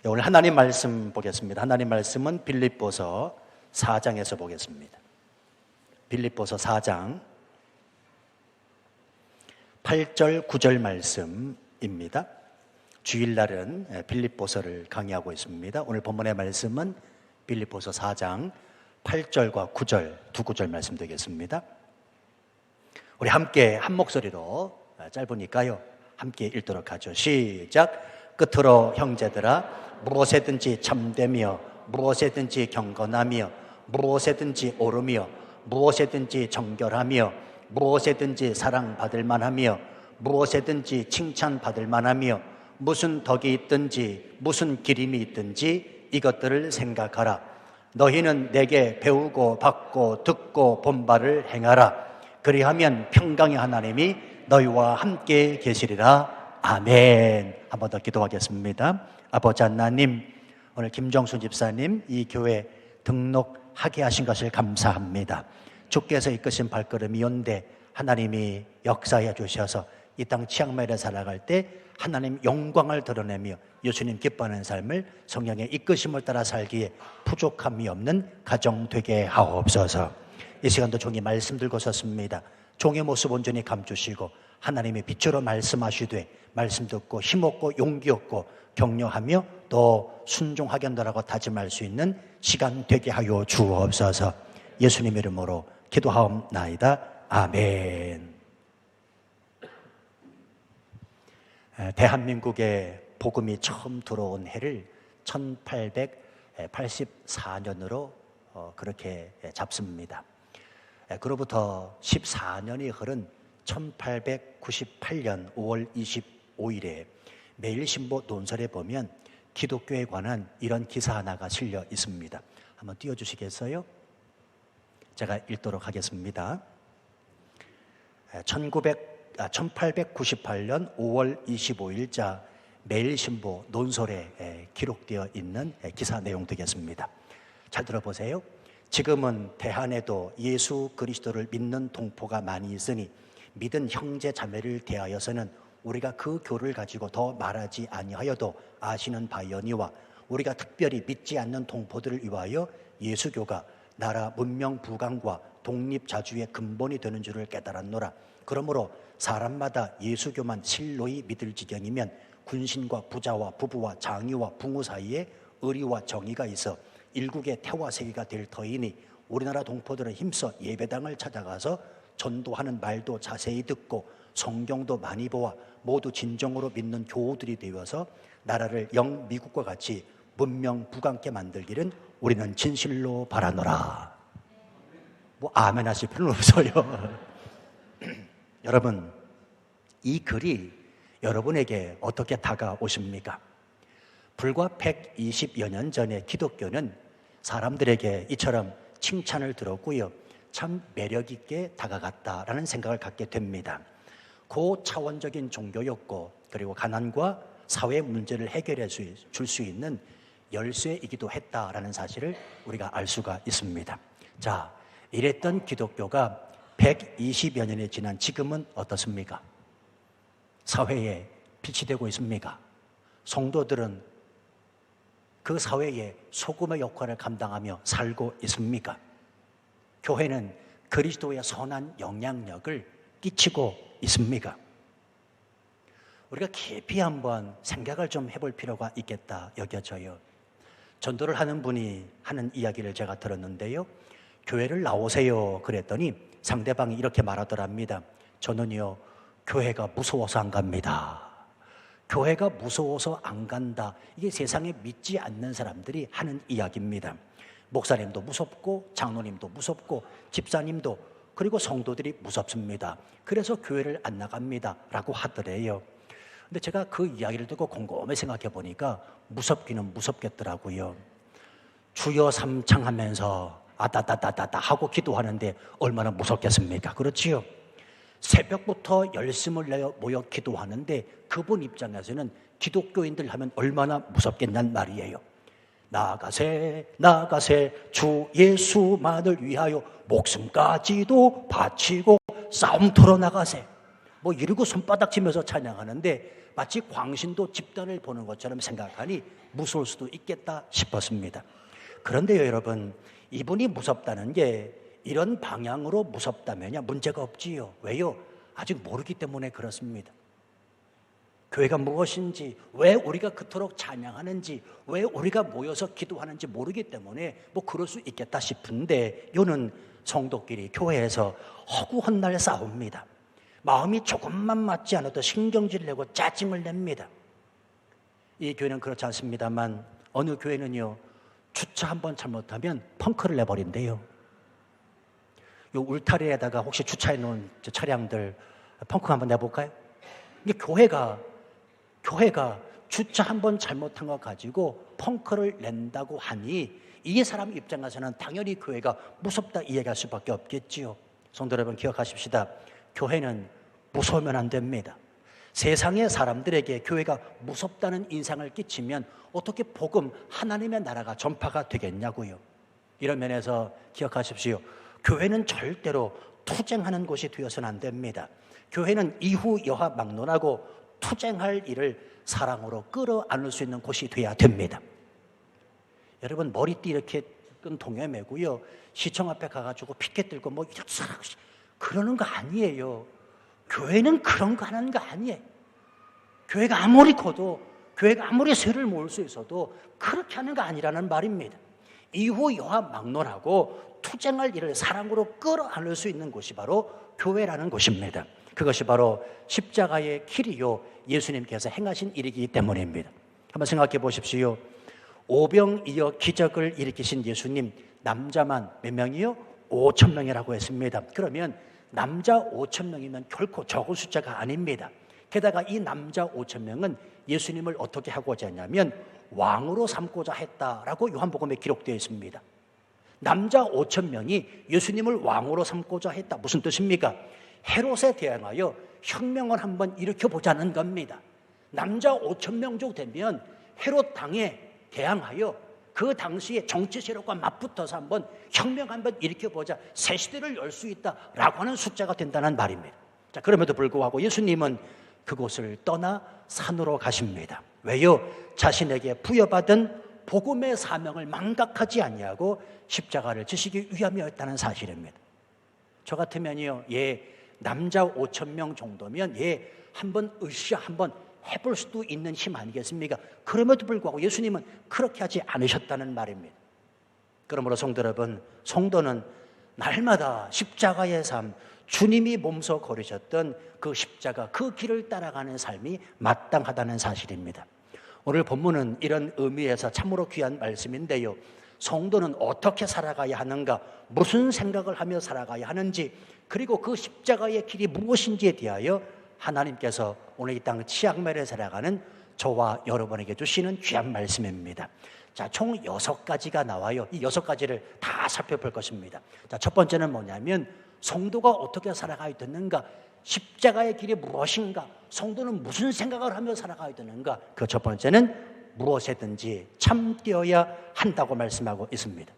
오늘 하나님 말씀 보겠습니다. 하나님 말씀은 빌립보서 4장에서 보겠습니다. 빌립보서 4장 8절 9절 말씀입니다. 주일날은 빌립보서를 강의하고 있습니다. 오늘 본문의 말씀은 빌립보서 4장 8절과 9절 두 구절 말씀 되겠습니다. 우리 함께 한 목소리로, 짧으니까요, 함께 읽도록 하죠. 시작. 끝으로 형제들아, 무엇에든지 참되며 무엇에든지 경건하며 무엇에든지 옳으며 무엇에든지 정결하며 무엇에든지 사랑받을 만하며 무엇에든지 칭찬받을 만하며 무슨 덕이 있든지 무슨 기림이 있든지 이것들을 생각하라. 너희는 내게 배우고 받고 듣고 본 바를 행하라. 그리하면 평강의 하나님이 너희와 함께 계시리라. 아멘. 한 번 더 기도하겠습니다. 아버지 하나님, 오늘 김정순 집사님 이 교회 등록하게 하신 것을 감사합니다. 주께서 이끄신 발걸음이온데 하나님이 역사해 주셔서 이 땅 치앙마이를 살아갈 때 하나님 영광을 드러내며 예수님 기뻐하는 삶을 성령의 이끄심을 따라 살기에 부족함이 없는 가정 되게 하옵소서. 이 시간도 종이 말씀 들고 섰습니다. 종의 모습 온전히 감추시고 하나님의 빛으로 말씀하시되 말씀 듣고 힘없고 용기 없고 격려하며 또 순종하게 한다라고 다짐할 수 있는 시간 되게 하여 주옵소서. 예수님 이름으로 기도하옵나이다. 아멘. 대한민국에 복음이 처음 들어온 해를 1884년으로 그렇게 잡습니다. 그로부터 14년이 흐른 1898년 5월 25일에 매일신보 논설에 보면 기독교에 관한 이런 기사 하나가 실려 있습니다. 한번 띄워주시겠어요? 제가 읽도록 하겠습니다. 1898년 5월 25일자 매일신보 논설에 기록되어 있는 기사 내용 되겠습니다. 잘 들어보세요. 지금은 대한에도 예수 그리스도를 믿는 동포가 많이 있으니 믿은 형제 자매를 대하여서는 우리가 그 교를 가지고 더 말하지 아니하여도 아시는 바이오니와 우리가 특별히 믿지 않는 동포들을 위하여 예수교가 나라 문명 부강과 독립자주의 근본이 되는 줄을 깨달았노라. 그러므로 사람마다 예수교만 실로이 믿을 지경이면 군신과 부자와 부부와 장유와 붕우 사이에 의리와 정의가 있어 일국의 태화세계가 될 터이니 우리나라 동포들은 힘써 예배당을 찾아가서 전도하는 말도 자세히 듣고 성경도 많이 보아 모두 진정으로 믿는 교우들이 되어서 나라를 영미국과 같이 문명 부강케 만들기를 우리는 진실로 바라노라. 아멘 하실 필요는 없어요. 여러분, 이 글이 여러분에게 어떻게 다가오십니까? 불과 120여 년 전에 기독교는 사람들에게 이처럼 칭찬을 들었고요, 참 매력 있게 다가갔다라는 생각을 갖게 됩니다. 고차원적인 종교였고, 그리고 가난과 사회 문제를 해결해 줄 수 있는 열쇠이기도 했다라는 사실을 우리가 알 수가 있습니다. 자, 이랬던 기독교가 120여 년이 지난 지금은 어떻습니까? 사회에 빛이 되고 있습니까? 성도들은 그 사회에 소금의 역할을 감당하며 살고 있습니까? 교회는 그리스도의 선한 영향력을 끼치고 있습니까? 우리가 깊이 한번 생각을 좀 해볼 필요가 있겠다 여겨져요. 전도를 하는 분이 하는 이야기를 제가 들었는데요, 교회를 나오세요 그랬더니 상대방이 이렇게 말하더랍니다. 저는요, 교회가 무서워서 안 갑니다. 교회가 무서워서 안 간다. 이게 세상에 믿지 않는 사람들이 하는 이야기입니다. 목사님도 무섭고 장로님도 무섭고 집사님도, 그리고 성도들이 무섭습니다. 그래서 교회를 안 나갑니다 라고 하더래요. 근데 제가 그 이야기를 듣고 곰곰이 생각해 보니까 무섭기는 무섭겠더라고요. 주여 삼창하면서 아따따따따따 하고 기도하는데 얼마나 무섭겠습니까? 그렇지요? 새벽부터 열심을 내어 모여 기도하는데 그분 입장에서는 기독교인들 하면 얼마나 무섭겠냔 말이에요. 나가세 나가세 주 예수만을 위하여 목숨까지도 바치고 싸움터로 나가세, 뭐 이러고 손바닥 치면서 찬양하는데 마치 광신도 집단을 보는 것처럼 생각하니 무서울 수도 있겠다 싶었습니다. 그런데요 여러분, 이분이 무섭다는 게 이런 방향으로 무섭다면야 문제가 없지요. 왜요? 아직 모르기 때문에 그렇습니다. 교회가 무엇인지, 왜 우리가 그토록 찬양하는지, 왜 우리가 모여서 기도하는지 모르기 때문에 뭐 그럴 수 있겠다 싶은데, 요는 성도끼리 교회에서 허구헌날 싸웁니다. 마음이 조금만 맞지 않아도 신경질 내고 짜증을 냅니다. 이 교회는 그렇지 않습니다만 어느 교회는요, 주차 한번 잘못하면 펑크를 내버린대요. 요 울타리에다가 혹시 주차해 놓은 차량들 펑크 한번 내볼까요? 이게 교회가 주차 한번 잘못한 거 가지고 펑크를 낸다고 하니 이 사람 입장에서는 당연히 교회가 무섭다 이야기할 수밖에 없겠지요. 성도 여러분 기억하십시다. 교회는 무서우면 안 됩니다. 세상의 사람들에게 교회가 무섭다는 인상을 끼치면 어떻게 복음, 하나님의 나라가 전파가 되겠냐고요. 이런 면에서 기억하십시오. 교회는 절대로 투쟁하는 곳이 되어서는 안 됩니다. 교회는 이후 여하 막론하고 투쟁할 일을 사랑으로 끌어안을 수 있는 곳이 돼야 됩니다. 여러분 머리띠 이렇게 끈 동여 매고요, 시청 앞에 가가지고 피켓 들고 뭐 그러는 거 아니에요. 교회는 그런 거 하는 거 아니에요. 교회가 아무리 커도, 교회가 아무리 세를 모을 수 있어도 그렇게 하는 거 아니라는 말입니다. 이후 여하 막론하고 투쟁할 일을 사랑으로 끌어안을 수 있는 곳이 바로 교회라는 곳입니다. 그것이 바로 십자가의 길이요, 예수님께서 행하신 일이기 때문입니다. 한번 생각해 보십시오. 오병이어 기적을 일으키신 예수님, 남자만 몇 명이요? 5,000명이라고 했습니다. 그러면 남자 5,000명이면 결코 적은 숫자가 아닙니다. 게다가 이 남자 5,000명은 예수님을 어떻게 하고자 했냐면 왕으로 삼고자 했다라고 요한복음에 기록되어 있습니다. 남자 5,000명이 예수님을 왕으로 삼고자 했다. 무슨 뜻입니까? 헤롯에 대항하여 혁명을 한번 일으켜보자는 겁니다. 남자 5,000명 정도 되면 헤롯 당에 대항하여 그 당시에 정치 세력과 맞붙어서 한번 혁명 한번 일으켜보자, 새 시대를 열 수 있다라고 하는 숫자가 된다는 말입니다. 자, 그럼에도 불구하고 예수님은 그곳을 떠나 산으로 가십니다. 왜요? 자신에게 부여받은 복음의 사명을 망각하지 아니하고 십자가를 지시기 위함이었다는 사실입니다. 저 같으면요, 남자 5,000명 정도면 한번 으쌰 한번 해볼 수도 있는 힘 아니겠습니까? 그럼에도 불구하고 예수님은 그렇게 하지 않으셨다는 말입니다. 그러므로 성도 여러분, 성도는 날마다 십자가의 삶, 주님이 몸소 걸으셨던 그 십자가, 그 길을 따라가는 삶이 마땅하다는 사실입니다. 오늘 본문은 이런 의미에서 참으로 귀한 말씀인데요, 성도는 어떻게 살아가야 하는가, 무슨 생각을 하며 살아가야 하는지, 그리고 그 십자가의 길이 무엇인지에 대하여 하나님께서 오늘 이 땅 치악멜에 살아가는 저와 여러분에게 주시는 귀한 말씀입니다. 자, 총 6가지가 나와요. 이 6가지를 다 살펴볼 것입니다. 자, 첫 번째는 뭐냐면 성도가 어떻게 살아가야 되는가, 십자가의 길이 무엇인가, 성도는 무슨 생각을 하며 살아가야 되는가. 그 첫 번째는 무엇이든지 참되어야 한다고 말씀하고 있습니다.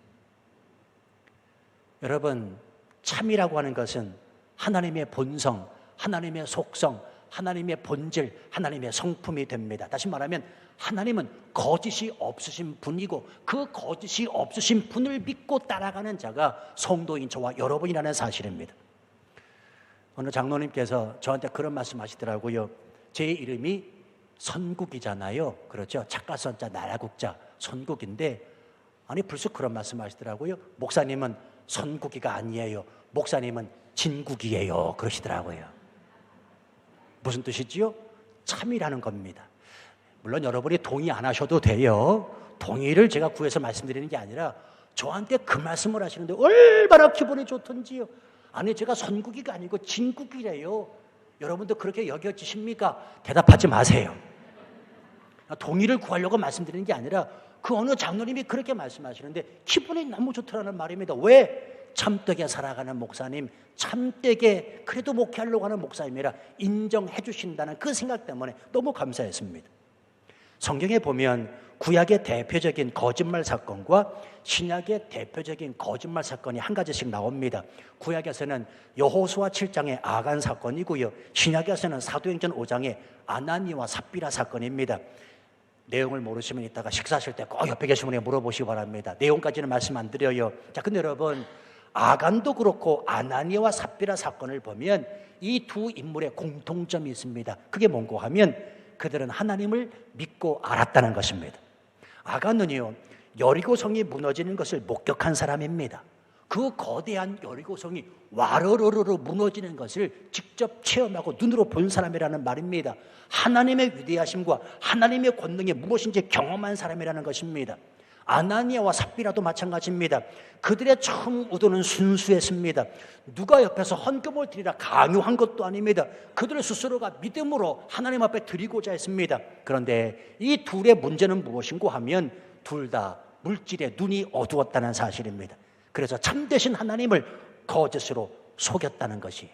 여러분, 참이라고 하는 것은 하나님의 본성, 하나님의 속성, 하나님의 본질, 하나님의 성품이 됩니다. 다시 말하면 하나님은 거짓이 없으신 분이고 그 거짓이 없으신 분을 믿고 따라가는 자가 성도인 저와 여러분이라는 사실입니다. 어느 장로님께서 저한테 그런 말씀 하시더라고요. 제 이름이 선국이잖아요. 그렇죠? 착가선자 나라국자 선국인데, 아니 벌써 그런 말씀 하시더라고요. 목사님은 선국이가 아니에요. 목사님은 진국이에요. 그러시더라고요. 무슨 뜻이지요? 참이라는 겁니다. 물론 여러분이 동의 안 하셔도 돼요. 동의를 제가 구해서 말씀드리는 게 아니라 저한테 그 말씀을 하시는데 얼마나 기분이 좋던지요. 아니 제가 선국이가 아니고 진국이래요. 여러분도 그렇게 여겨지십니까? 대답하지 마세요. 동의를 구하려고 말씀드리는 게 아니라 그 어느 장로님이 그렇게 말씀하시는데 기분이 너무 좋더라는 말입니다. 왜? 참되게 살아가는 목사님, 참되게 그래도 목회하려고 하는 목사님이라 인정해 주신다는 그 생각 때문에 너무 감사했습니다. 성경에 보면 구약의 대표적인 거짓말 사건과 신약의 대표적인 거짓말 사건이 한 가지씩 나옵니다. 구약에서는 여호수아 7장의 아간 사건이고요, 신약에서는 사도행전 5장의 아나니와 삽비라 사건입니다. 내용을 모르시면 이따가 식사하실 때 꼭 옆에 계신 분에게 물어보시기 바랍니다. 내용까지는 말씀 안 드려요. 자, 근데 여러분, 아간도 그렇고 아나니와 삽비라 사건을 보면 이 두 인물의 공통점이 있습니다. 그게 뭔고 하면 그들은 하나님을 믿고 알았다는 것입니다. 아간은요, 여리고성이 무너지는 것을 목격한 사람입니다. 그 거대한 여리고성이 와르르르 무너지는 것을 직접 체험하고 눈으로 본 사람이라는 말입니다. 하나님의 위대하심과 하나님의 권능이 무엇인지 경험한 사람이라는 것입니다. 아나니아와 삽비라도 마찬가지입니다. 그들의 처음 의도는 순수했습니다. 누가 옆에서 헌금을 드리라 강요한 것도 아닙니다. 그들 스스로가 믿음으로 하나님 앞에 드리고자 했습니다. 그런데 이 둘의 문제는 무엇인고 하면 둘 다 물질에 눈이 어두웠다는 사실입니다. 그래서 참되신 하나님을 거짓으로 속였다는 것이,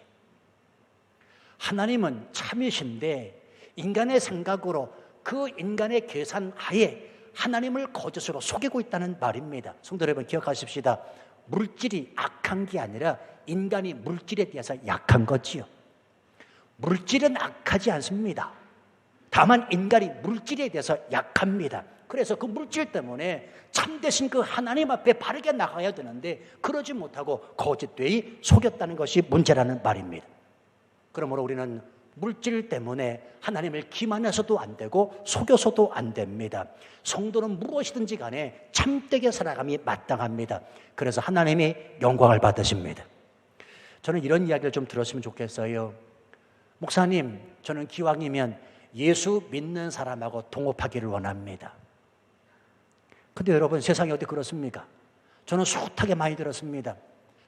하나님은 참이신데 인간의 생각으로 그 인간의 계산 하에 하나님을 거짓으로 속이고 있다는 말입니다. 성도 여러분, 기억하십시다. 물질이 악한 게 아니라 인간이 물질에 대해서 약한 거지요. 물질은 악하지 않습니다. 다만 인간이 물질에 대해서 약합니다. 그래서 그 물질 때문에 참되신 그 하나님 앞에 바르게 나가야 되는데 그러지 못하고 거짓되이 속였다는 것이 문제라는 말입니다. 그러므로 우리는 물질 때문에 하나님을 기만해서도 안 되고 속여서도 안 됩니다. 성도는 무엇이든지 간에 참되게 살아감이 마땅합니다. 그래서 하나님이 영광을 받으십니다. 저는 이런 이야기를 좀 들었으면 좋겠어요. 목사님, 저는 기왕이면 예수 믿는 사람하고 동업하기를 원합니다. 근데 여러분, 세상이 어디 그렇습니까? 저는 숱하게 많이 들었습니다.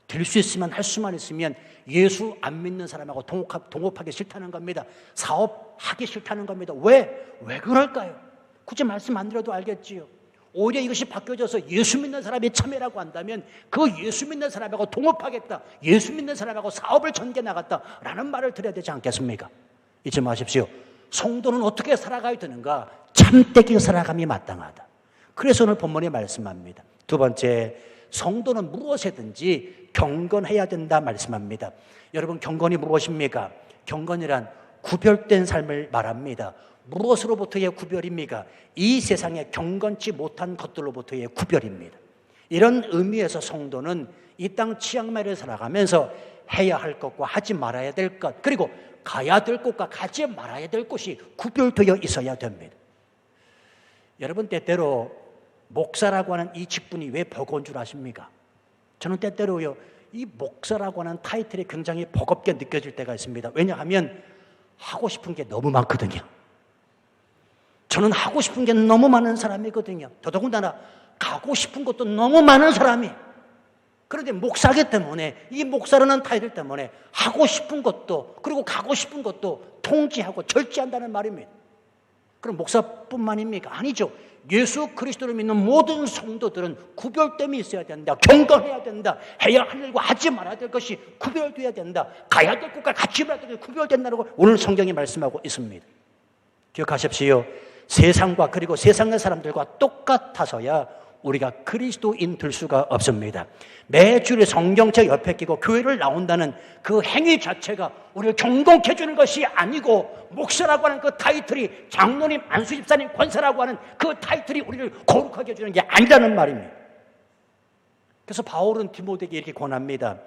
될 수 있으면, 할 수만 있으면 예수 안 믿는 사람하고 동업하기 싫다는 겁니다. 사업하기 싫다는 겁니다. 왜 그럴까요? 굳이 말씀 안 드려도 알겠지요. 오히려 이것이 바뀌어져서 예수 믿는 사람이 참여라고 한다면 그 예수 믿는 사람하고 동업하겠다, 예수 믿는 사람하고 사업을 전개 나갔다라는 말을 드려야 되지 않겠습니까? 잊지 마십시오. 성도는 어떻게 살아가야 되는가? 참되게 살아감이 마땅하다. 그래서 오늘 본문에 말씀합니다. 두 번째, 성도는 무엇이든지 경건해야 된다 말씀합니다. 여러분, 경건이 무엇입니까? 경건이란 구별된 삶을 말합니다. 무엇으로부터의 구별입니까? 이 세상에 경건치 못한 것들로부터의 구별입니다. 이런 의미에서 성도는 이 땅 치앙마이를 살아가면서 해야 할 것과 하지 말아야 될 것, 그리고 가야 될 곳과 가지 말아야 될 곳이 구별되어 있어야 됩니다. 여러분, 때때로 목사라고 하는 이 직분이 왜 버거운 줄 아십니까? 저는 때때로요, 이 목사라고 하는 타이틀이 굉장히 버겁게 느껴질 때가 있습니다. 왜냐하면 하고 싶은 게 너무 많거든요. 저는 하고 싶은 게 너무 많은 사람이거든요. 더더군다나 가고 싶은 것도 너무 많은 사람이. 그런데 목사기 때문에, 이 목사라는 타이틀 때문에 하고 싶은 것도, 그리고 가고 싶은 것도 통제하고 절제한다는 말입니다. 그럼 목사뿐만입니까? 아니죠. 예수 그리스도를 믿는 모든 성도들은 구별됨이 있어야 된다. 경건해야 된다. 해야 할 일과 하지 말아야 될 것이 구별돼야 된다. 가야 될 곳과 같이 말아야 될 것이 구별된다고 오늘 성경이 말씀하고 있습니다. 기억하십시오. 세상과, 그리고 세상의 사람들과 똑같아서야 우리가 그리스도인 될 수가 없습니다. 매주일 성경책 옆에 끼고 교회를 나온다는 그 행위 자체가 우리를 경건케 해주는 것이 아니고, 목사라고 하는 그 타이틀이, 장로님, 안수집사님, 권사라고 하는 그 타이틀이 우리를 거룩하게 해주는 게 아니라는 말입니다. 그래서 바울은 디모데에게 이렇게 권합니다.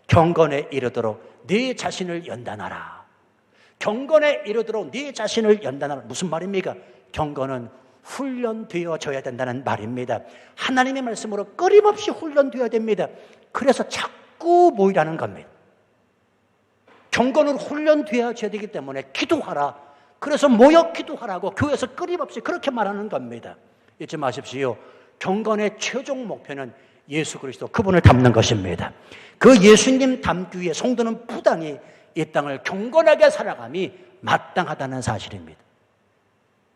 경건에 이르도록 네 자신을 연단하라. 경건에 이르도록 네 자신을 연단하라. 무슨 말입니까? 경건은 훈련되어져야 된다는 말입니다. 하나님의 말씀으로 끊임없이 훈련되어야 됩니다. 그래서 자꾸 모이라는 겁니다. 경건으로 훈련되어져야 되기 때문에 기도하라. 그래서 모여 기도하라고 교회에서 끊임없이 그렇게 말하는 겁니다. 잊지 마십시오. 경건의 최종 목표는 예수 그리스도, 그분을 닮는 것입니다. 그 예수님 닮기 위해 성도는 부단히 이 땅을 경건하게 살아감이 마땅하다는 사실입니다.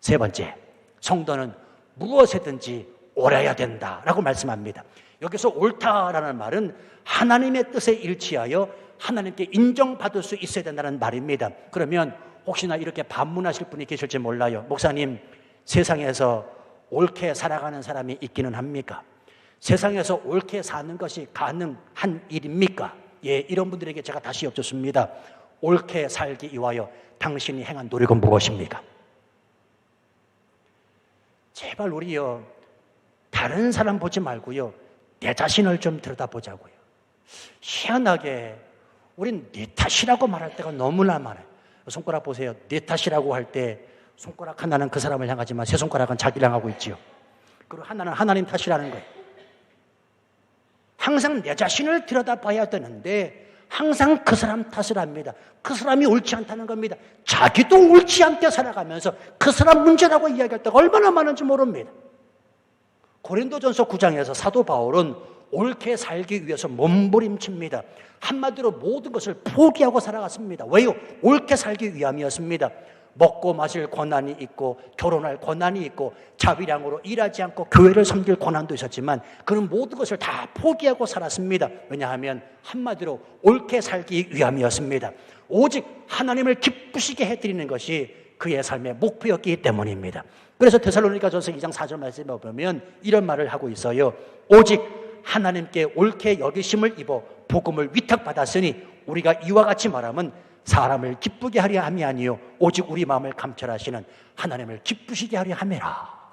세 번째, 성도는 무엇이든지 옳아야 된다라고 말씀합니다. 여기서 옳다라는 말은 하나님의 뜻에 일치하여 하나님께 인정받을 수 있어야 된다는 말입니다. 그러면 혹시나 이렇게 반문하실 분이 계실지 몰라요. 목사님, 세상에서 옳게 살아가는 사람이 있기는 합니까? 세상에서 옳게 사는 것이 가능한 일입니까? 예, 이런 분들에게 제가 다시 여쭙습니다. 옳게 살기 위하여 당신이 행한 노력은 무엇입니까? 제발 우리요, 다른 사람 보지 말고요, 내 자신을 좀 들여다보자고요. 희한하게 우린 내 탓이라고 말할 때가 너무나 많아요. 손가락 보세요. 내 탓이라고 할 때 손가락 하나는 그 사람을 향하지만 세 손가락은 자기를 향하고 있지요. 그리고 하나는 하나님 탓이라는 거예요. 항상 내 자신을 들여다봐야 되는데 항상 그 사람 탓을 합니다. 그 사람이 옳지 않다는 겁니다. 자기도 옳지 않게 살아가면서 그 사람 문제라고 이야기할 때가 얼마나 많은지 모릅니다. 고린도전서 9장에서 사도 바울은 옳게 살기 위해서 몸부림칩니다. 한마디로 모든 것을 포기하고 살아갔습니다. 왜요? 옳게 살기 위함이었습니다. 먹고 마실 권한이 있고 결혼할 권한이 있고 자비량으로 일하지 않고 교회를 섬길 권한도 있었지만 그는 모든 것을 다 포기하고 살았습니다. 왜냐하면 한마디로 옳게 살기 위함이었습니다. 오직 하나님을 기쁘시게 해드리는 것이 그의 삶의 목표였기 때문입니다. 그래서 데살로니가전서 2장 4절 말씀에 보면 이런 말을 하고 있어요. 오직 하나님께 옳게 여기심을 입어 복음을 위탁받았으니 우리가 이와 같이 말하면 사람을 기쁘게 하려 함이 아니요 오직 우리 마음을 감찰하시는 하나님을 기쁘시게 하려 함이라.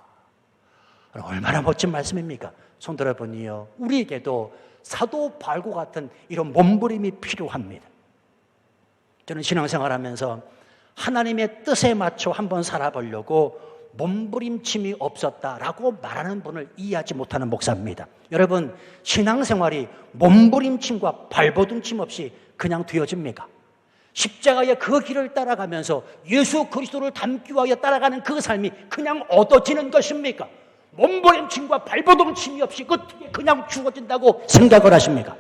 얼마나 멋진 말씀입니까? 손 들어보니요, 우리에게도 사도 바울과 같은 이런 몸부림이 필요합니다. 저는 신앙생활하면서 하나님의 뜻에 맞춰 한번 살아보려고 몸부림침이 없었다라고 말하는 분을 이해하지 못하는 목사입니다. 여러분, 신앙생활이 몸부림침과 발버둥침 없이 그냥 되어집니까? 십자가의 그 길을 따라가면서 예수 그리스도를 닮기 위하여 따라가는 그 삶이 그냥 얻어지는 것입니까? 몸부림침과 발버둥침이 없이 어떻게 그냥 주어진다고 생각을 하십니까?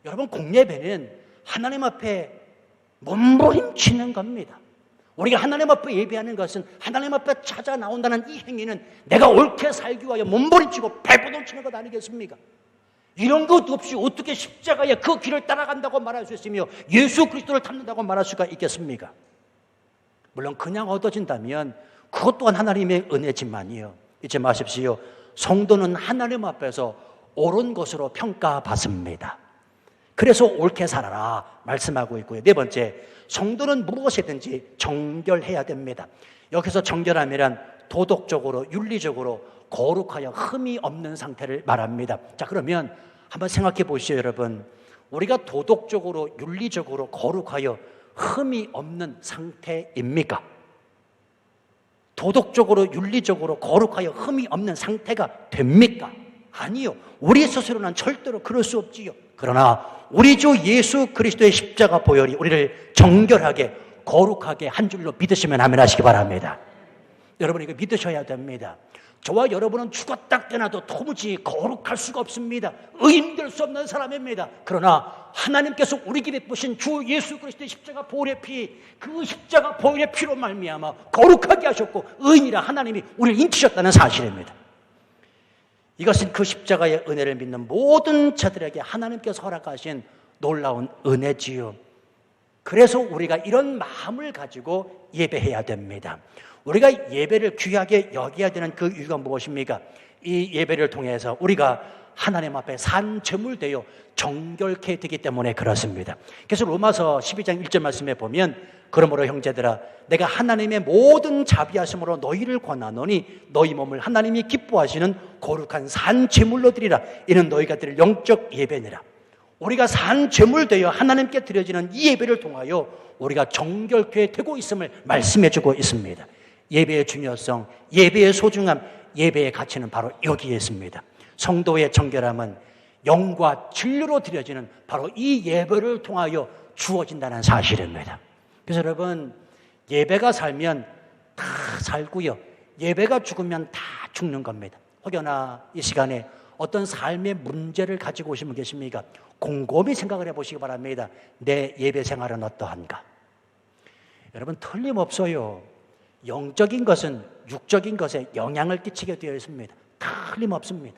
여러분, 공예배는 하나님 앞에 몸부림치는 겁니다. 우리가 하나님 앞에 예배하는 것은 하나님 앞에 찾아 나온다는 이 행위는 내가 옳게 살기 위하여 몸부림치고 발버둥치는 것 아니겠습니까? 이런 것 없이 어떻게 십자가의 그 길을 따라간다고 말할 수 있으며 예수 그리스도를 닮는다고 말할 수가 있겠습니까? 물론 그냥 얻어진다면 그것 또한 하나님의 은혜지만이요, 잊지 마십시오. 성도는 하나님 앞에서 옳은 것으로 평가받습니다. 그래서 옳게 살아라 말씀하고 있고요. 네 번째, 성도는 무엇이든지 정결해야 됩니다. 여기서 정결함이란 도덕적으로 윤리적으로 거룩하여 흠이 없는 상태를 말합니다. 자, 그러면 한번 생각해 보시죠, 여러분. 우리가 도덕적으로 윤리적으로 거룩하여 흠이 없는 상태입니까? 도덕적으로 윤리적으로 거룩하여 흠이 없는 상태가 됩니까? 아니요. 우리 스스로는 절대로 그럴 수 없지요. 그러나 우리 주 예수 그리스도의 십자가 보혈이 우리를 정결하게 거룩하게 한 줄로 믿으시면 아멘 하시기 바랍니다. 여러분, 이거 믿으셔야 됩니다. 저와 여러분은 죽었다 깨나도 도무지 거룩할 수가 없습니다. 의인될 수 없는 사람입니다. 그러나 하나님께서 우리에게 베푸신 주 예수 그리스도의 십자가 보혈의 피, 그 십자가 보혈의 피로 말미암아 거룩하게 하셨고 의인이라 하나님이 우리를 인치셨다는 사실입니다. 이것은 그 십자가의 은혜를 믿는 모든 자들에게 하나님께서 허락하신 놀라운 은혜지요. 그래서 우리가 이런 마음을 가지고 예배해야 됩니다. 우리가 예배를 귀하게 여겨야 되는 그 이유가 무엇입니까? 이 예배를 통해서 우리가 하나님 앞에 산 제물 되어 정결케 되기 때문에 그렇습니다. 그래서 로마서 12장 1절 말씀에 보면 그러므로 형제들아 내가 하나님의 모든 자비하심으로 너희를 권하노니 너희 몸을 하나님이 기뻐하시는 거룩한 산 제물로 드리라. 이는 너희가 드릴 영적 예배니라. 우리가 산 제물 되어 하나님께 드려지는 이 예배를 통하여 우리가 정결케 되고 있음을 말씀해 주고 있습니다. 예배의 중요성, 예배의 소중함, 예배의 가치는 바로 여기에 있습니다. 성도의 정결함은 영과 진리로 드려지는 바로 이 예배를 통하여 주어진다는 사실입니다. 그래서 여러분, 예배가 살면 다 살고요, 예배가 죽으면 다 죽는 겁니다. 혹여나 이 시간에 어떤 삶의 문제를 가지고 오신 분 계십니까? 곰곰이 생각을 해보시기 바랍니다. 내 예배 생활은 어떠한가? 여러분, 틀림없어요. 영적인 것은 육적인 것에 영향을 끼치게 되어 있습니다. 틀림없습니다.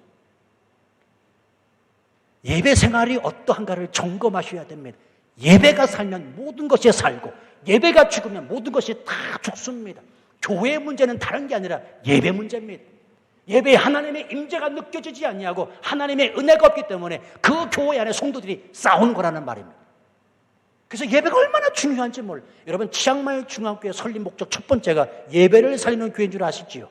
예배 생활이 어떠한가를 점검하셔야 됩니다. 예배가 살면 모든 것이 살고 예배가 죽으면 모든 것이 다 죽습니다. 교회의 문제는 다른 게 아니라 예배 문제입니다. 예배에 하나님의 임재가 느껴지지 아니하고 하나님의 은혜가 없기 때문에 그 교회 안에 성도들이 싸우는 거라는 말입니다. 그래서 예배가 얼마나 중요한지 몰라요. 여러분, 치앙마이 중앙교회 설립 목적 첫 번째가 예배를 살리는 교회인 줄 아시지요?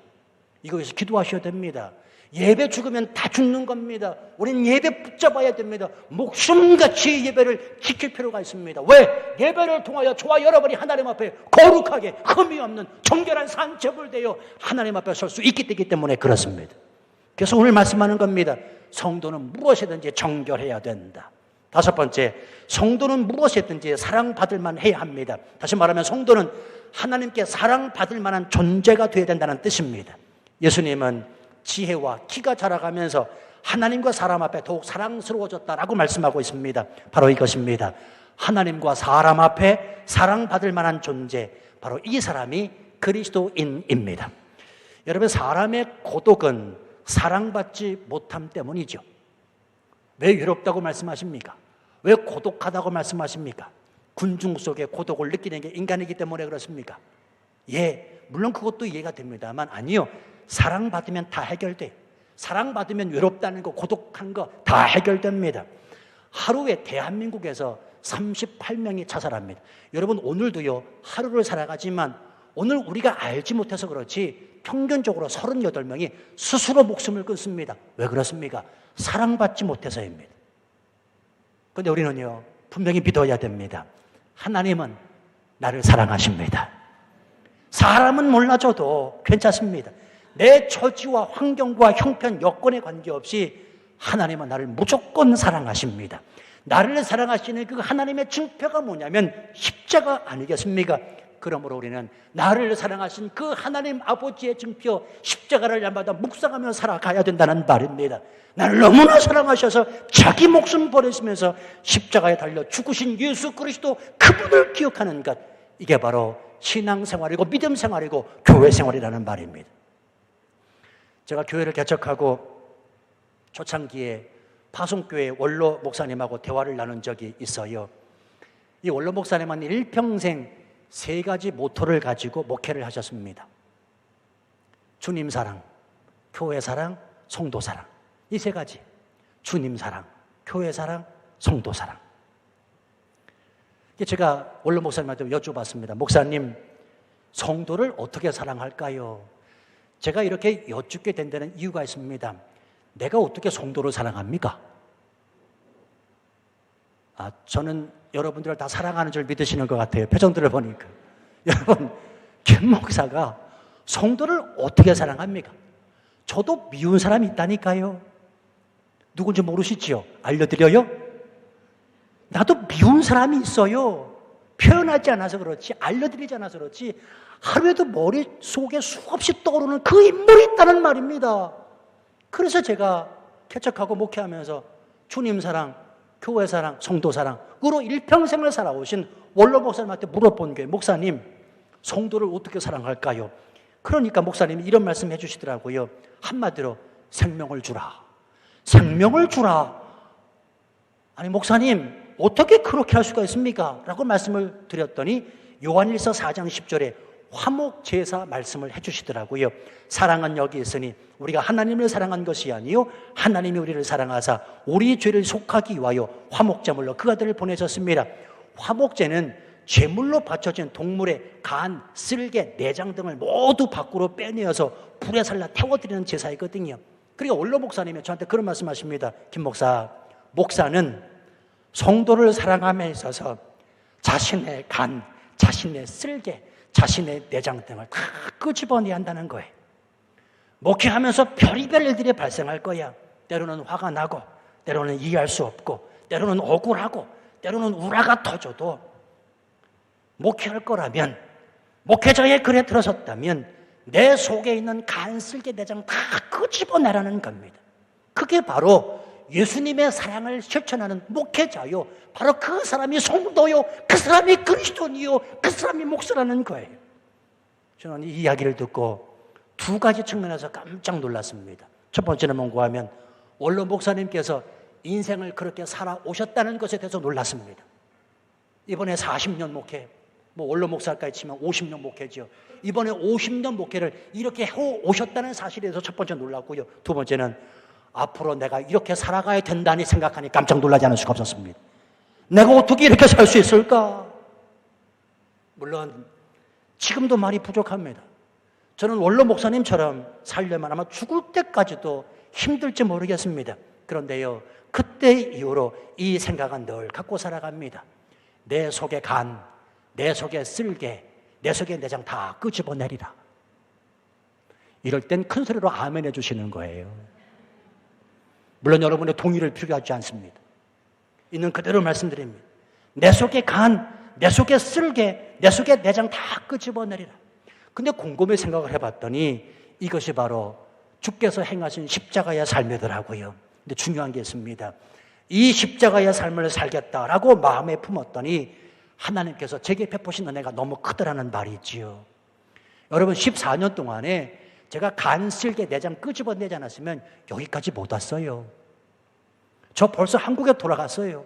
이거에서 기도하셔야 됩니다. 예배 죽으면 다 죽는 겁니다. 우리는 예배 붙잡아야 됩니다. 목숨같이 예배를 지킬 필요가 있습니다. 왜? 예배를 통하여 저와 여러분이 하나님 앞에 거룩하게 흠이 없는 정결한 산적을 되어 하나님 앞에 설 수 있기 때문에 그렇습니다. 그래서 오늘 말씀하는 겁니다. 성도는 무엇이든지 정결해야 된다. 다섯 번째, 성도는 무엇이든지 사랑받을 만해야 합니다. 다시 말하면 성도는 하나님께 사랑받을 만한 존재가 되어야 된다는 뜻입니다. 예수님은 지혜와 키가 자라가면서 하나님과 사람 앞에 더욱 사랑스러워졌다라고 말씀하고 있습니다. 바로 이것입니다. 하나님과 사람 앞에 사랑받을 만한 존재, 바로 이 사람이 그리스도인입니다. 여러분, 사람의 고독은 사랑받지 못함 때문이죠. 왜 외롭다고 말씀하십니까? 왜 고독하다고 말씀하십니까? 군중 속에 고독을 느끼는 게 인간이기 때문에 그렇습니까? 예, 물론 그것도 이해가 됩니다만 아니요. 사랑받으면 다 해결돼요. 사랑받으면 외롭다는 거, 고독한 거 다 해결됩니다. 하루에 대한민국에서 38명이 자살합니다. 여러분, 오늘도요, 하루를 살아가지만 오늘 우리가 알지 못해서 그렇지 평균적으로 38명이 스스로 목숨을 끊습니다. 왜 그렇습니까? 사랑받지 못해서입니다. 그런데 우리는요, 분명히 믿어야 됩니다. 하나님은 나를 사랑하십니다. 사람은 몰라줘도 괜찮습니다. 내 처지와 환경과 형편, 여건에 관계없이 하나님은 나를 무조건 사랑하십니다. 나를 사랑하시는 그 하나님의 증표가 뭐냐면 십자가 아니겠습니까? 그러므로 우리는 나를 사랑하신 그 하나님 아버지의 증표 십자가를 날마다 묵상하며 살아가야 된다는 말입니다. 나를 너무나 사랑하셔서 자기 목숨 버리시면서 십자가에 달려 죽으신 예수 그리스도 그분을 기억하는 것, 이게 바로 신앙생활이고 믿음 생활이고 교회 생활이라는 말입니다. 제가 교회를 개척하고 초창기에 파송교회 원로 목사님하고 대화를 나눈 적이 있어요. 이 원로 목사님은 일평생 세 가지 모토를 가지고 목회를 하셨습니다. 주님 사랑, 교회 사랑, 성도 사랑. 이 세 가지. 주님 사랑, 교회 사랑, 성도 사랑. 제가 원로 목사님한테 여쭤봤습니다. 목사님, 성도를 어떻게 사랑할까요? 제가 이렇게 여쭙게 된 데는 이유가 있습니다. 내가 어떻게 성도를 사랑합니까? 저는 여러분들을 다 사랑하는 줄 믿으시는 것 같아요. 표정들을 보니까. 여러분, 김 목사가 성도를 어떻게 사랑합니까? 저도 미운 사람이 있다니까요. 누군지 모르시지요? 알려드려요? 나도 미운 사람이 있어요. 표현하지 않아서 그렇지, 알려드리지 않아서 그렇지, 하루에도 머릿속에 수없이 떠오르는 그 인물이 있다는 말입니다. 그래서 제가 개척하고 목회하면서 주님 사랑, 교회 사랑, 성도 사랑으로 일평생을 살아오신 원로 목사님한테 물어본 게, 목사님, 성도를 어떻게 사랑할까요? 그러니까 목사님이 이런 말씀 해주시더라고요. 한마디로 생명을 주라. 생명을 주라. 아니 목사님, 어떻게 그렇게 할 수가 있습니까? 라고 말씀을 드렸더니 요한일서 4장 10절에 화목제사 말씀을 해주시더라고요. 사랑은 여기 있으니 우리가 하나님을 사랑한 것이 아니요 하나님이 우리를 사랑하사 우리 죄를 속하기 위하여 화목제물로 그 아들을 보내셨습니다. 화목제는 제물로 바쳐진 동물의 간, 쓸개, 내장 등을 모두 밖으로 빼내어서 불에 살라 태워드리는 제사이거든요. 그러니까 원로 목사님이 저한테 그런 말씀하십니다. 김 목사, 목사는 성도를 사랑함에 있어서 자신의 간, 자신의 쓸개, 자신의 내장 등을 다 끄집어내야 한다는 거예요. 목회하면서 별의별 일들이 발생할 거야. 때로는 화가 나고, 때로는 이해할 수 없고, 때로는 억울하고, 때로는 우라가 터져도 목회할 거라면, 목회자의 글에 들어섰다면 내 속에 있는 간, 쓸개, 내장 다 끄집어내라는 겁니다. 그게 바로 예수님의 사랑을 실천하는 목회자요, 바로 그 사람이 성도요, 그 사람이 그리스도인이요, 그 사람이 목사라는 거예요. 저는 이 이야기를 듣고 두 가지 측면에서 깜짝 놀랐습니다. 첫 번째는 뭔가 하면 원로 목사님께서 인생을 그렇게 살아오셨다는 것에 대해서 놀랐습니다. 이번에 40년 목회, 원로 목사까지 치면 50년 목회죠. 이번에 50년 목회를 이렇게 해오셨다는 사실에 대해서 첫 번째 놀랐고요. 두 번째는 앞으로 내가 이렇게 살아가야 된다니 생각하니 깜짝 놀라지 않을 수가 없었습니다. 내가 어떻게 이렇게 살 수 있을까? 물론 지금도 말이 부족합니다. 저는 원로 목사님처럼 살려면 아마 죽을 때까지도 힘들지 모르겠습니다. 그런데요, 그때 이후로 이 생각은 늘 갖고 살아갑니다. 내 속의 간, 내 속의 쓸개, 내 속의 내장 다 끄집어내리라. 이럴 땐 큰 소리로 아멘 해주시는 거예요. 물론 여러분의 동의를 필요하지 않습니다. 있는 그대로 말씀드립니다. 내 속의 간, 내 속의 쓸개, 내 속의 내장 다 끄집어내리라. 근데 곰곰이 생각을 해봤더니 이것이 바로 주께서 행하신 십자가의 삶이더라고요. 근데 중요한 게 있습니다. 이 십자가의 삶을 살겠다라고 마음에 품었더니 하나님께서 제게 베푸신 은혜가 너무 크더라는 말이 있지요. 여러분 14년 동안에 제가 간, 쓸개, 내장 끄집어내지 않았으면 여기까지 못 왔어요. 저 벌써 한국에 돌아갔어요.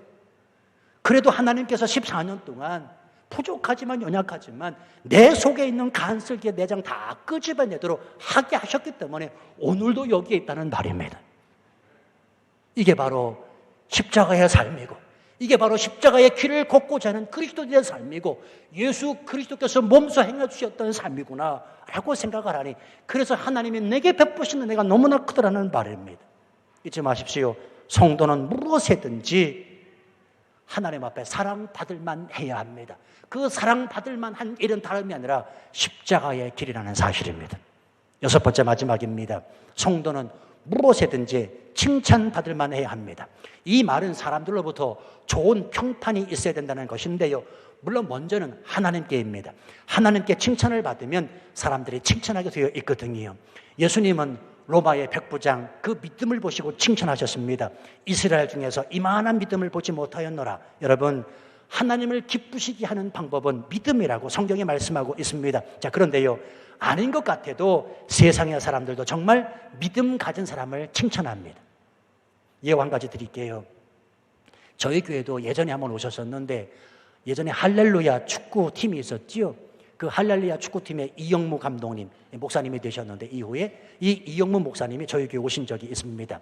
그래도 하나님께서 14년 동안 부족하지만 연약하지만 내 속에 있는 간, 쓸개, 내장 다 끄집어내도록 하게 하셨기 때문에 오늘도 여기에 있다는 말입니다. 이게 바로 십자가의 삶이고 이게 바로 십자가의 길을 걷고자 하는 그리스도인의 삶이고 예수 그리스도께서 몸소 행해 주셨던 삶이구나 라고 생각을 하니 그래서 하나님이 내게 베푸신 은혜가 너무나 크더라는 말입니다. 잊지 마십시오. 성도는 무엇이든지 하나님 앞에 사랑받을만 해야 합니다. 그 사랑받을만 한 일은 다름이 아니라 십자가의 길이라는 사실입니다. 여섯 번째 마지막입니다. 성도는 무엇이든지 칭찬받을만 해야 합니다. 이 말은 사람들로부터 좋은 평판이 있어야 된다는 것인데요. 물론 먼저는 하나님께입니다. 하나님께 칭찬을 받으면 사람들이 칭찬하게 되어 있거든요. 예수님은 로마의 백부장 그 믿음을 보시고 칭찬하셨습니다. 이스라엘 중에서 이만한 믿음을 보지 못하였노라. 여러분 하나님을 기쁘시게 하는 방법은 믿음이라고 성경에 말씀하고 있습니다. 자, 그런데요 아닌 것 같아도 세상의 사람들도 정말 믿음 가진 사람을 칭찬합니다. 예화 한 가지 드릴게요. 저희 교회도 예전에 한번 오셨었는데 예전에 할렐루야 축구팀이 있었지요. 그 할렐루야 축구팀의 이영무 감독님, 목사님이 되셨는데 이후에 이 이영무 목사님이 저희 교회 오신 적이 있습니다.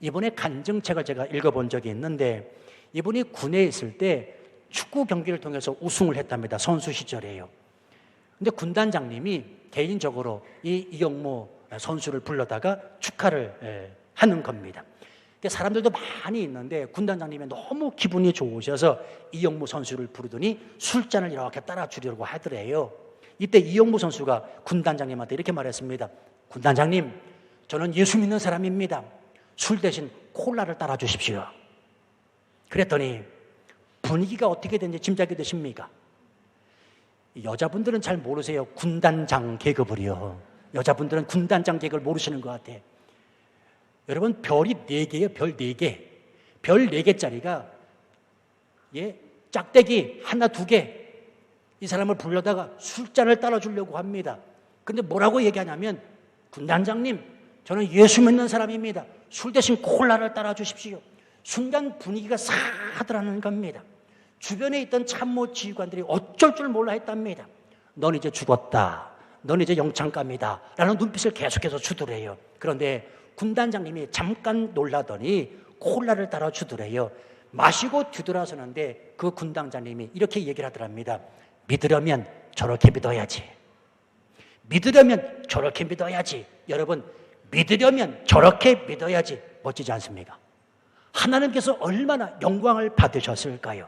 이번에 간증책을 제가 읽어본 적이 있는데 이분이 군에 있을 때 축구 경기를 통해서 우승을 했답니다. 선수 시절에요. 근데 군단장님이 개인적으로 이 이영무 선수를 불러다가 축하를 하는 겁니다. 사람들도 많이 있는데 군단장님이 너무 기분이 좋으셔서 이영무 선수를 부르더니 술잔을 이렇게 따라주려고 하더래요. 이때 이영무 선수가 군단장님한테 이렇게 말했습니다. 군단장님, 저는 예수 믿는 사람입니다. 술 대신 콜라를 따라주십시오. 그랬더니 분위기가 어떻게 되는지 짐작이 되십니까? 여자분들은 잘 모르세요. 군단장 계급을요. 여자분들은 군단장 계급을 모르시는 것 같아요. 여러분 별이 4개예요. 별 4개. 별 4개짜리가 짝대기 하나 2개 이 사람을 불러다가 술잔을 따라주려고 합니다. 근데 뭐라고 얘기하냐면 군단장님 저는 예수 믿는 사람입니다. 술 대신 콜라를 따라주십시오. 순간 분위기가 사하더라는 겁니다. 주변에 있던 참모 지휘관들이 어쩔 줄 몰라 했답니다. 넌 이제 죽었다. 넌 이제 영창감이다. 라는 눈빛을 계속해서 주더래요. 그런데 군단장님이 잠깐 놀라더니 콜라를 따라주더래요. 마시고 뒤돌아서는데 그 군단장님이 이렇게 얘기를 하더랍니다. 믿으려면 저렇게 믿어야지. 믿으려면 저렇게 믿어야지. 여러분 믿으려면 저렇게 믿어야지. 멋지지 않습니까? 하나님께서 얼마나 영광을 받으셨을까요?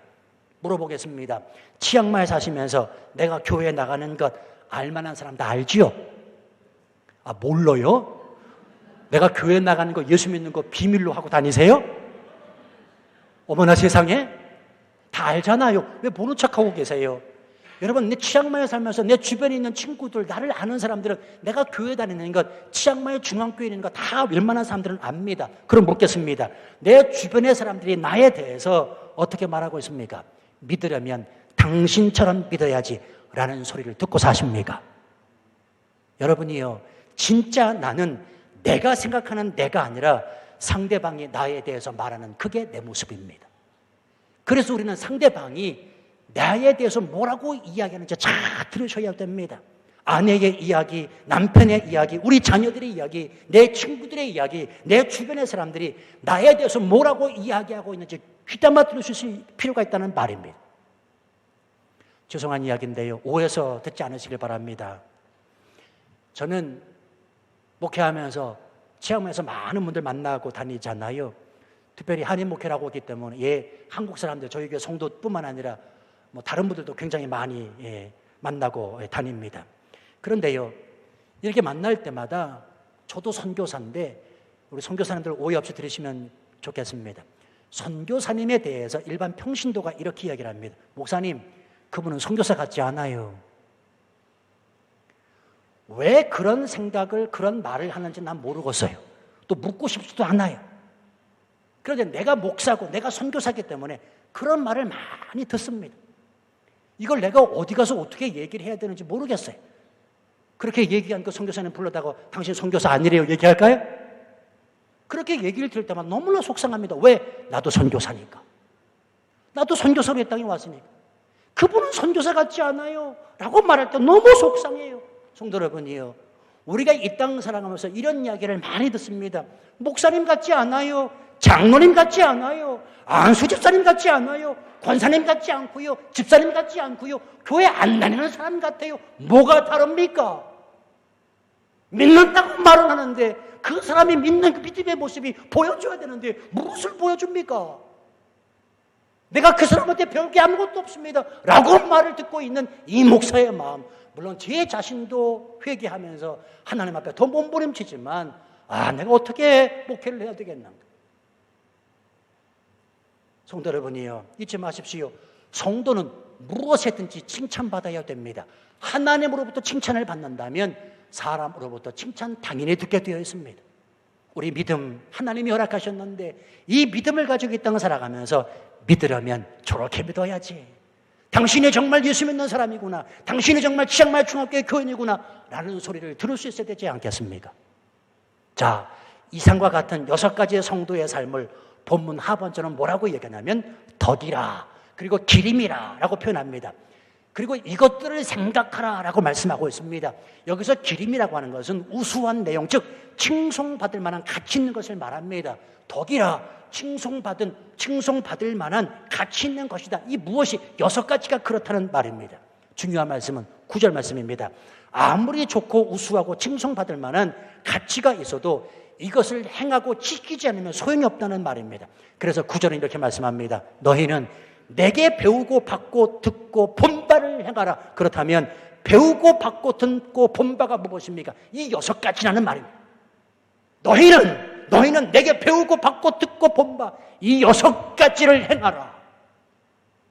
물어보겠습니다. 치앙마이 사시면서 내가 교회에 나가는 것 알만한 사람 다 알지요? 아 몰라요? 내가 교회 나가는 거 예수 믿는 거 비밀로 하고 다니세요? 어머나 세상에 다 알잖아요. 왜 모른 척하고 계세요? 여러분 내 치앙마이에 살면서 내 주변에 있는 친구들 나를 아는 사람들은 내가 교회 다니는 것 치앙마이 중앙교회에 있는 것 다 웬만한 사람들은 압니다. 그럼 묻겠습니다. 내 주변의 사람들이 나에 대해서 어떻게 말하고 있습니까? 믿으려면 당신처럼 믿어야지 라는 소리를 듣고 사십니까? 여러분이요, 진짜 나는 내가 생각하는 내가 아니라 상대방이 나에 대해서 말하는 그게 내 모습입니다. 그래서 우리는 상대방이 나에 대해서 뭐라고 이야기하는지 잘 들으셔야 됩니다. 아내의 이야기, 남편의 이야기, 우리 자녀들의 이야기, 내 친구들의 이야기, 내 주변의 사람들이 나에 대해서 뭐라고 이야기하고 있는지 귀담아 들으실 필요가 있다는 말입니다. 죄송한 이야기인데요, 오해서 듣지 않으시길 바랍니다. 저는 목회하면서 체험에서 많은 분들 만나고 다니잖아요. 특별히 한인 목회라고 하기 때문에 한국 사람들, 저희 교회 성도뿐만 아니라 다른 분들도 굉장히 많이 만나고 다닙니다. 그런데요, 이렇게 만날 때마다 저도 선교사인데 우리 선교사님들 오해 없이 들으시면 좋겠습니다. 선교사님에 대해서 일반 평신도가 이렇게 이야기를 합니다. 목사님, 그분은 선교사 같지 않아요. 왜 그런 생각을, 그런 말을 하는지 난 모르겠어요. 또 묻고 싶지도 않아요. 그런데 내가 목사고 내가 선교사이기 때문에 그런 말을 많이 듣습니다. 이걸 내가 어디 가서 어떻게 얘기를 해야 되는지 모르겠어요. 그렇게 얘기한 그 선교사님 불러다가 당신 선교사 아니래요 얘기할까요? 그렇게 얘기를 들을 때만 너무나 속상합니다. 왜? 나도 선교사니까. 나도 선교사로 이 땅에 왔으니까. 그분은 선교사 같지 않아요 라고 말할 때 너무 속상해요. 성도 여러분이요, 우리가 이 땅 살아가면서 이런 이야기를 많이 듣습니다. 목사님 같지 않아요, 장로님 같지 않아요, 안수 집사님 같지 않아요, 권사님 같지 않고요, 집사님 같지 않고요, 교회 안 다니는 사람 같아요. 뭐가 다릅니까? 믿는다고 말은 하는데 그 사람이 믿는 그 믿음의 모습이 보여줘야 되는데 무엇을 보여줍니까? 내가 그 사람한테 배울 게 아무것도 없습니다 라고 말을 듣고 있는 이 목사의 마음, 물론 제 자신도 회개하면서 하나님 앞에 더 몸부림치지만 내가 어떻게 목회를 해야 되겠는가. 성도 여러분이요, 잊지 마십시오. 성도는 무엇이든지 칭찬받아야 됩니다. 하나님으로부터 칭찬을 받는다면 사람으로부터 칭찬 당연히 듣게 되어 있습니다. 우리 믿음 하나님이 허락하셨는데 이 믿음을 가지고 이 땅을 살아가면서 믿으려면 저렇게 믿어야지, 당신이 정말 예수 믿는 사람이구나, 당신이 정말 치앙마이 중학교의 교인이구나 라는 소리를 들을 수 있어야 되지 않겠습니까? 자, 이상과 같은 6가지의 성도의 삶을 본문 하반절은 뭐라고 얘기하냐면 덕이라, 그리고 기림이라 라고 표현합니다. 그리고 이것들을 생각하라 라고 말씀하고 있습니다. 여기서 기림이라고 하는 것은 우수한 내용, 즉 칭송받을 만한 가치 있는 것을 말합니다. 덕이라, 칭송받을 만한 가치 있는 것이다. 이 무엇이 6가지가 그렇다는 말입니다. 중요한 말씀은 9절 말씀입니다. 아무리 좋고 우수하고 칭송받을 만한 가치가 있어도 이것을 행하고 지키지 않으면 소용이 없다는 말입니다. 그래서 9절은 이렇게 말씀합니다. 너희는 내게 배우고 받고 듣고 본 바를 행하라. 그렇다면 배우고 받고 듣고 본 바가 무엇입니까? 이 6가지라는 말입니다. 너희는 내게 배우고 받고 듣고 본 바, 이 6가지를 행하라.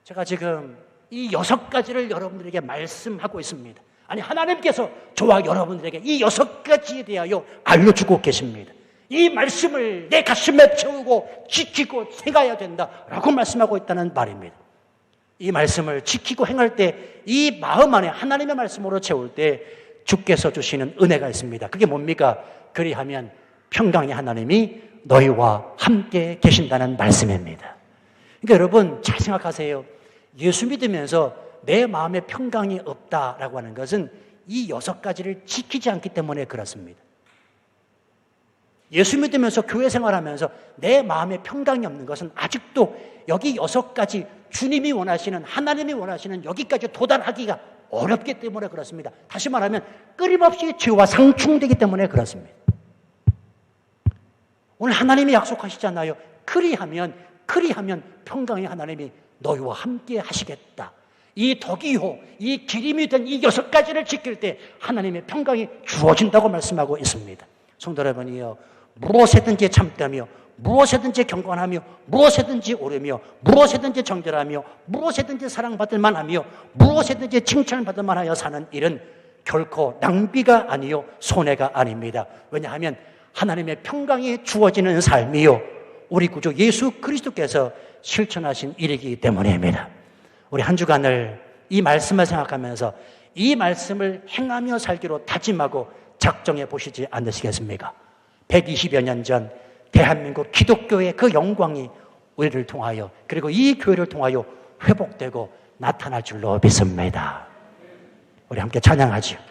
제가 지금 이 6가지를 여러분들에게 말씀하고 있습니다. 아니, 하나님께서 저와 여러분들에게 이 6가지에 대하여 알려주고 계십니다. 이 말씀을 내 가슴에 채우고 지키고 행해야 된다라고 말씀하고 있다는 말입니다. 이 말씀을 지키고 행할 때 이 마음 안에 하나님의 말씀으로 채울 때 주께서 주시는 은혜가 있습니다. 그게 뭡니까? 그리하면 평강의 하나님이 너희와 함께 계신다는 말씀입니다. 그러니까 여러분 잘 생각하세요. 예수 믿으면서 내 마음에 평강이 없다라고 하는 것은 이 6가지를 지키지 않기 때문에 그렇습니다. 예수 믿으면서 교회 생활하면서 내 마음에 평강이 없는 것은 아직도 여기 6가지 주님이 원하시는, 하나님이 원하시는 여기까지 도달하기가 어렵기 때문에 그렇습니다. 다시 말하면 끊임없이 죄와 상충되기 때문에 그렇습니다. 오늘 하나님이 약속하시잖아요. 그리하면 평강의 하나님이 너희와 함께 하시겠다. 이 덕이요, 이 기림이 된 이 6가지를 지킬 때 하나님의 평강이 주어진다고 말씀하고 있습니다. 성도 여러분이요, 무엇이든지 참다며, 무엇이든지 경건하며, 무엇이든지 오르며, 무엇이든지 정결하며, 무엇이든지 사랑받을 만하며, 무엇이든지 칭찬을 받을 만하여 사는 일은 결코 낭비가 아니요 손해가 아닙니다. 왜냐하면 하나님의 평강이 주어지는 삶이요 우리 구주 예수 그리스도께서 실천하신 일이기 때문입니다. 우리 한 주간을 이 말씀을 생각하면서 이 말씀을 행하며 살기로 다짐하고 작정해 보시지 않으시겠습니까? 120여 년 전 대한민국 기독교의 그 영광이 우리를 통하여 그리고 이 교회를 통하여 회복되고 나타날 줄로 믿습니다. 우리 함께 찬양하죠.